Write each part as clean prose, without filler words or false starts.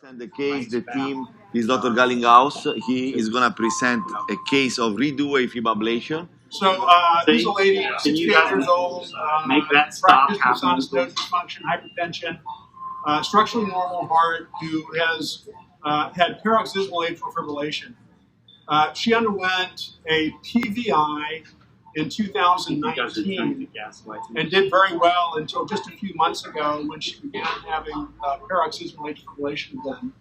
present the case. The team is Dr. Gallinghouse. He is going to present a case of redo Afib ablation. So this is a lady, 68 years old, make that stop practiced with sinus node dysfunction, hypertension, structurally normal heart, who has had paroxysmal atrial fibrillation. She underwent a PVI in 2019 and did very well until just a few months ago when she began having paroxysmal atrial fibrillation again.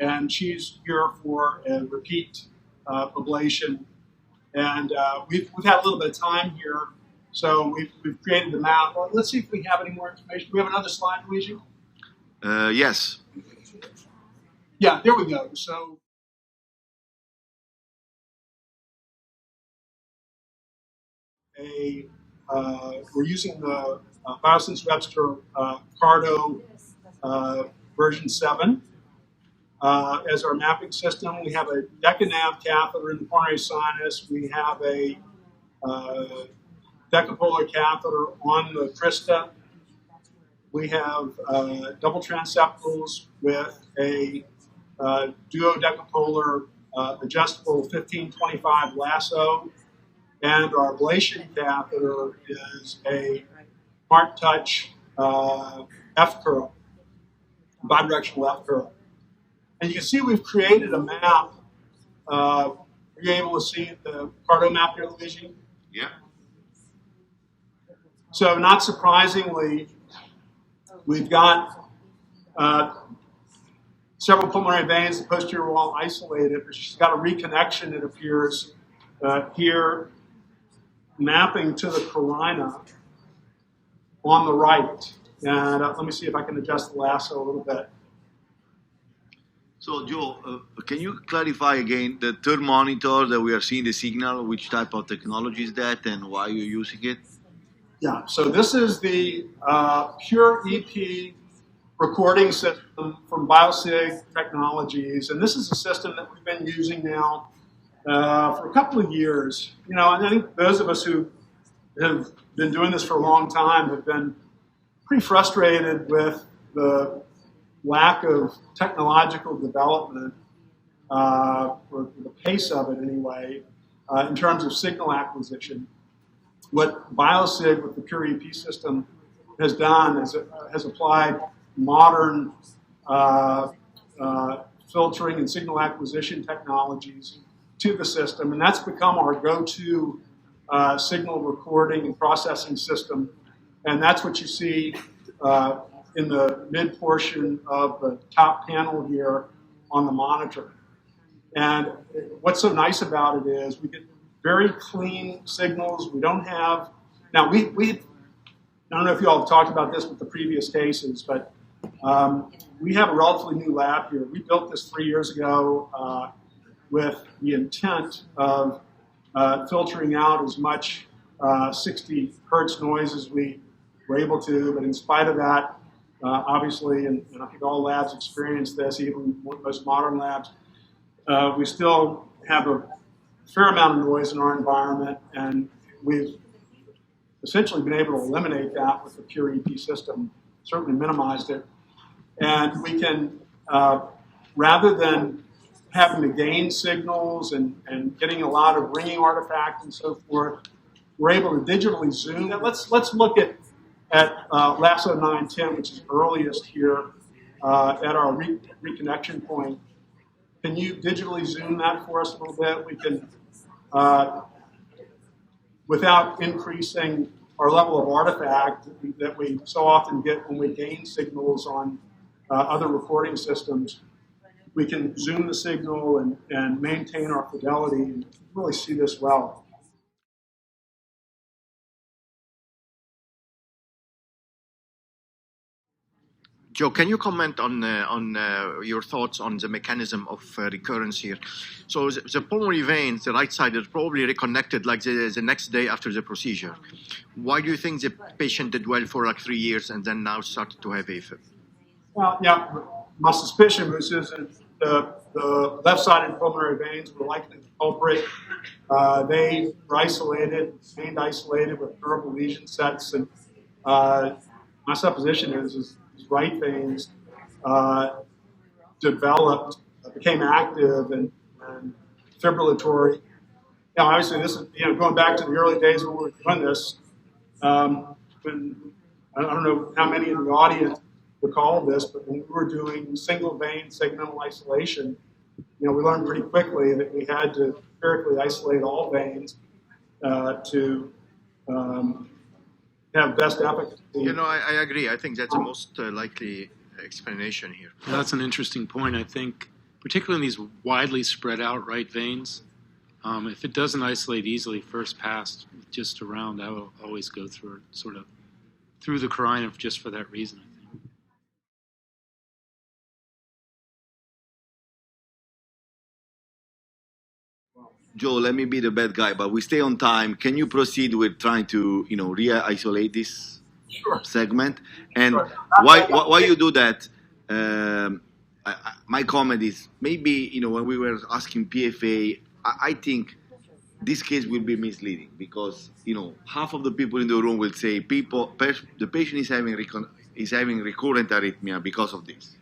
And she's here for a repeat ablation. And we've had a little bit of time here, so we've created the map. Well, let's see if we have any more information. Do we have another slide, Luigi? Yes. Yeah, there we go. So we're using the Biosense Webster Cardo version 7 as our mapping system. We have a DecaNav catheter in the coronary sinus. We have a decapolar catheter on the crista. We have double transeptals with a duodecapolar adjustable 1525 lasso. And our ablation catheter is a Smart Touch F curl, bidirectional F curl. And you can see we've created a map. Are you able to see the Cardo map here, Luigi? Yeah. So not surprisingly, we've got several pulmonary veins, the posterior wall isolated. She's got a reconnection, it appears, here, mapping to the carina on the right. And let me see if I can adjust the lasso a little bit. So, Joe, can you clarify again the third monitor that we are seeing the signal? Which type of technology is that and why you're using it? Yeah, so this is the Pure EP recording system from Biosig Technologies. And this is a system that we've been using now for a couple of years. You know, and I think those of us who have been doing this for a long time have been pretty frustrated with the lack of technological development, or the pace of it anyway, in terms of signal acquisition. What Biosig with the Pure EP system has done is it has applied modern filtering and signal acquisition technologies to the system, and that's become our go-to signal recording and processing system. And that's what you see in the mid portion of the top panel here on the monitor. And what's so nice about it is we get very clean signals. We don't have, now I don't know if you all have talked about this with the previous cases, but we have a relatively new lab here. We built this 3 years ago with the intent of filtering out as much 60 hertz noise as we were able to, but in spite of that, obviously, and I think all labs experience this, even most modern labs, we still have a fair amount of noise in our environment, and we've essentially been able to eliminate that with the Pure EP system, certainly minimized it. And we can, rather than having to gain signals and getting a lot of ringing artifact and so forth, we're able to digitally zoom. Let's look at lasso 910, which is earliest here at our reconnection point. Can you digitally zoom that for us a little bit? We can, without increasing our level of artifact that we so often get when we gain signals on other recording systems, we can zoom the signal and maintain our fidelity and really see this well. Joe, can you comment on your thoughts on the mechanism of recurrence here? So the pulmonary veins, the right side, is probably reconnected like the next day after the procedure. Why do you think the patient did well for like 3 years and then now started to have AFib? Well, yeah, my suspicion was the left-sided pulmonary veins were likely the culprit. They were isolated, remained isolated with durable lesion sets, and my supposition is right veins developed, became active and fibrillatory. Now, obviously, this is going back to the early days when we were doing this. When I don't know how many in the audience recall this, but when we were doing single vein segmental isolation, we learned pretty quickly that we had to empirically isolate all veins to have best efficacy. I agree. I think that's the most likely explanation here. Well, that's an interesting point. I think, particularly in these widely spread out right veins, if it doesn't isolate easily first pass just around, I will always go through it sort of through the carina just for that reason, I think. Joe, let me be the bad guy, but we stay on time. Can you proceed with trying to, re-isolate this segment? And why you do that? My comment is maybe, when we were asking PFA, I think this case will be misleading because, half of the people in the room will say the patient is having recurrent arrhythmia because of this.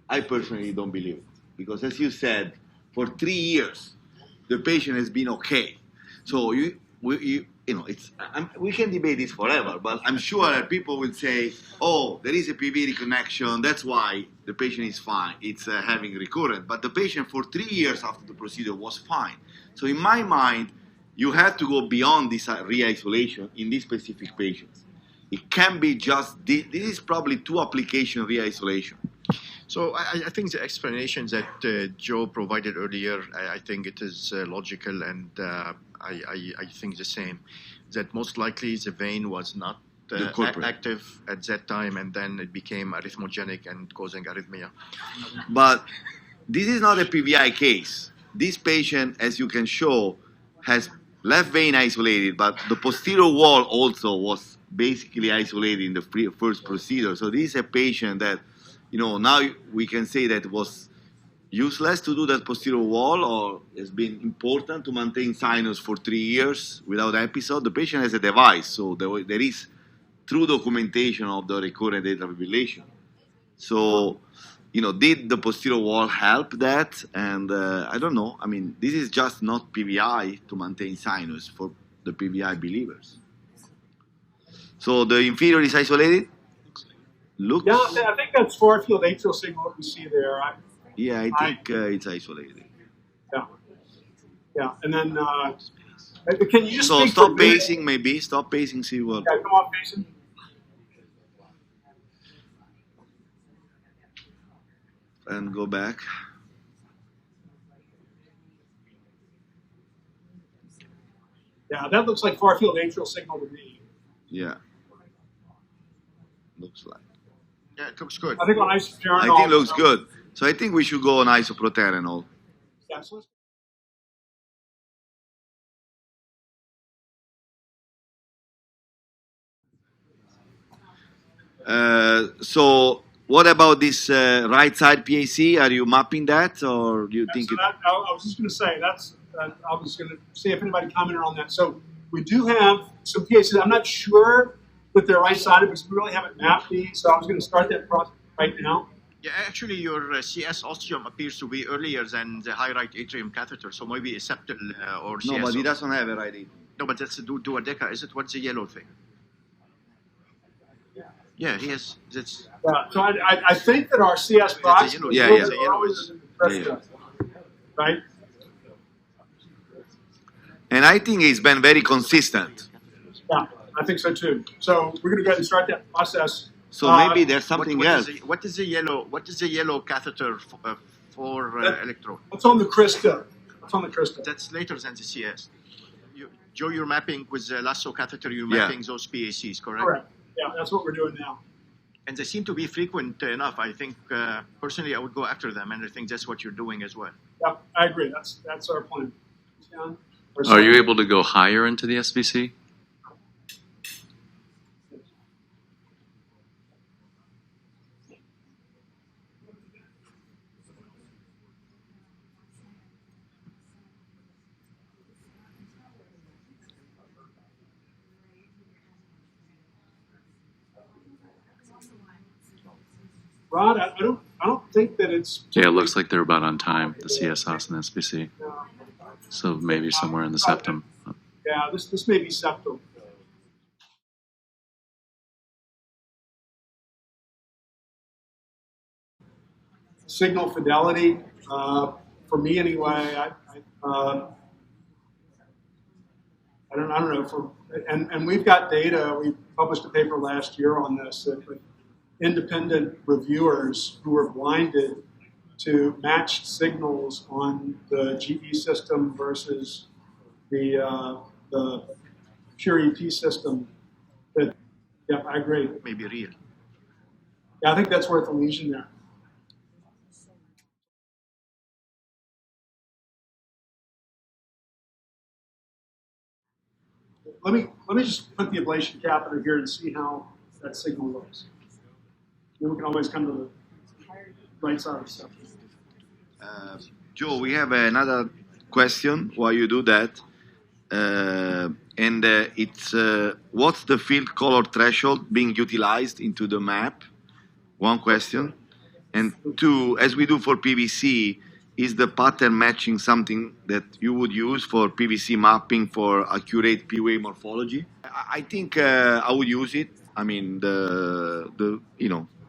I personally don't believe it because, as you said, for 3 years, the patient has been okay. So we can debate this forever, but I'm sure that people will say, oh, there is a PV reconnection, that's why the patient is fine, it's having recurrent. But the patient for 3 years after the procedure was fine. So in my mind, you have to go beyond this re-isolation in these specific patients. It can be just, this is probably 2 application re-isolation. So I think the explanations that Joe provided earlier, I think it is logical, and I think the same, that most likely the vein was not active at that time, and then it became arrhythmogenic and causing arrhythmia. But this is not a PVI case. This patient, as you can show, has left vein isolated, but the posterior wall also was basically isolated in the first procedure. So this is a patient that, now we can say that it was useless to do that posterior wall, or it's been important to maintain sinus for 3 years without episode. The patient has a device, so there is true documentation of the recurrent atrial fibrillation. So, did the posterior wall help that? And I don't know. I mean, this is just not PVI to maintain sinus for the PVI believers. So the inferior is isolated? Looks. Yeah, I think that's far field atrial signal that we see there. I think it's isolated. Yeah. And then can you just stop pacing, maybe stop pacing, see what. Yeah, come on, pacing. And go back. Yeah, that looks like far field atrial signal to me. Yeah. Looks like. Yeah, it looks good. I think on isoproterenol. I think it looks good. So I think we should go on isoproterenol. Yeah, so so what about this right side PAC? Are you mapping that, or do you think so I was just going to say, I was going to see if anybody commented on that. So we do have some PACs. I'm not sure that they're right-sided because we really haven't mapped these. So I was going to start that process right now. Yeah, actually, your CS ostium appears to be earlier than the high right atrium catheter, so maybe a septal or CS. No, but he doesn't have a right atrium. No, but that's a duodeca. Is it? What's the yellow thing? Yeah, he has. That's. Yeah, so I think that our CS box. Right. And I think he's been very consistent. Yeah, I think so too. So we're going to go ahead and start that process. So maybe there's something else. What is the yellow catheter for electrode? What's on the Krista? That's later than the CS. Joe, you're mapping with the lasso catheter. You're mapping those PACs, correct? Correct. Yeah, that's what we're doing now. And they seem to be frequent enough. I think personally, I would go after them, and I think that's what you're doing as well. Yeah, I agree. That's our plan. Are you able to go higher into the SVC? Rod, I don't think that it's. Yeah, it looks like they're about on time, the CSS and SBC. So maybe somewhere in the septum. Yeah, this may be septum. Signal fidelity, for me anyway, I don't know. And we've got data. We published a paper last year on this. That independent reviewers who were blinded to matched signals on the GE system versus the pure EP system. That, yeah, I agree. Maybe real. Yeah, I think that's worth a lesion there. Let me just put the ablation catheter here and see how that signal looks. Then we can always come to the right side of the stuff. Joe, we have another question while you do that. It's what's the field color threshold being utilized into the map? One question. And two, as we do for PVC, is the pattern matching something that you would use for PVC mapping for accurate P-wave morphology? I think I would use it. I mean, the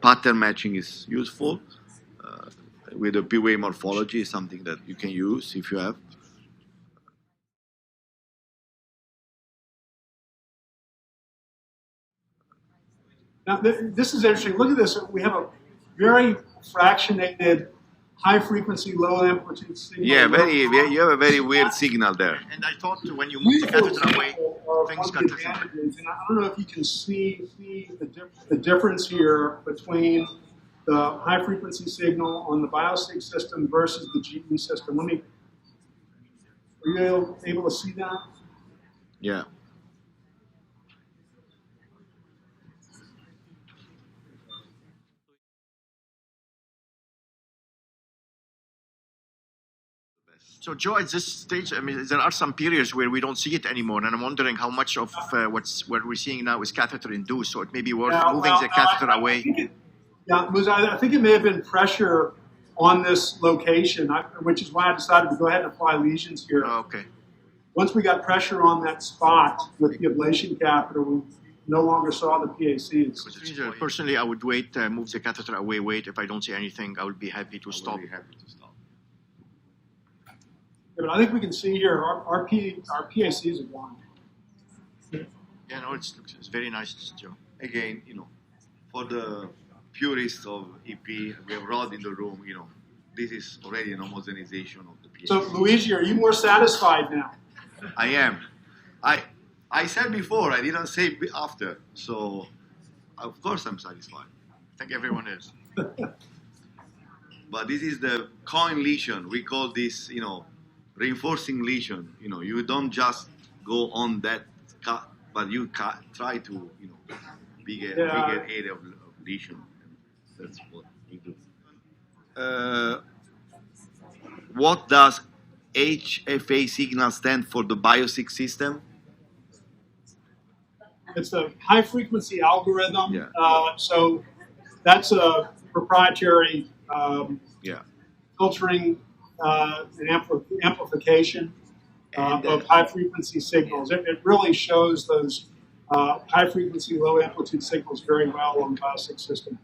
pattern matching is useful. With the P-wave morphology is something that you can use if you have. Now, this is interesting. Look at this. We have a very fractionated high-frequency, low-amplitude signal. Yeah, you have a very weird signal there. And I thought when you move the catheter away, things got different. And I don't know if you can see the difference here between the high-frequency signal on the biosig system versus the GE system. Are you able to see that? Yeah. So, Joe, at this stage, I mean, there are some periods where we don't see it anymore, and I'm wondering how much of what we're seeing now is catheter-induced. So it may be worth moving the catheter away. I think it may have been pressure on this location, which is why I decided to go ahead and apply lesions here. Oh, okay. Once we got pressure on that spot with the ablation catheter, we no longer saw the PACs. Personally, I would wait, move the catheter away, wait. If I don't see anything, I would be happy to stop. Yeah, but I think we can see here our PACs are gone. Yeah, no, it's very nice, Joe. Again, for the purists of EP, we have Rod in the room, this is already an homogenization of the PAC. So, Luigi, are you more satisfied now? I am. I said before, I didn't say after, so of course I'm satisfied. I think everyone is. But this is the coin lesion. We call this, reinforcing lesion. You don't just go on that cut, but you try to, bigger area of lesion. That's what we do. What does HFA signal stand for the biosig system? It's a high-frequency algorithm. Yeah. So that's a proprietary filtering and amplification of high-frequency signals. It really shows those high-frequency, low-amplitude signals very well on the biosig system.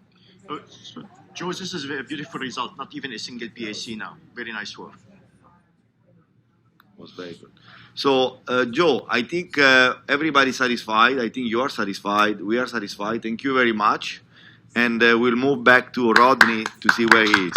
So, Joe, this is a beautiful result. Not even a single PAC now. Very nice work. Was very good. So, Joe, I think everybody's satisfied. I think you are satisfied. We are satisfied. Thank you very much. And we'll move back to Rodney to see where he is.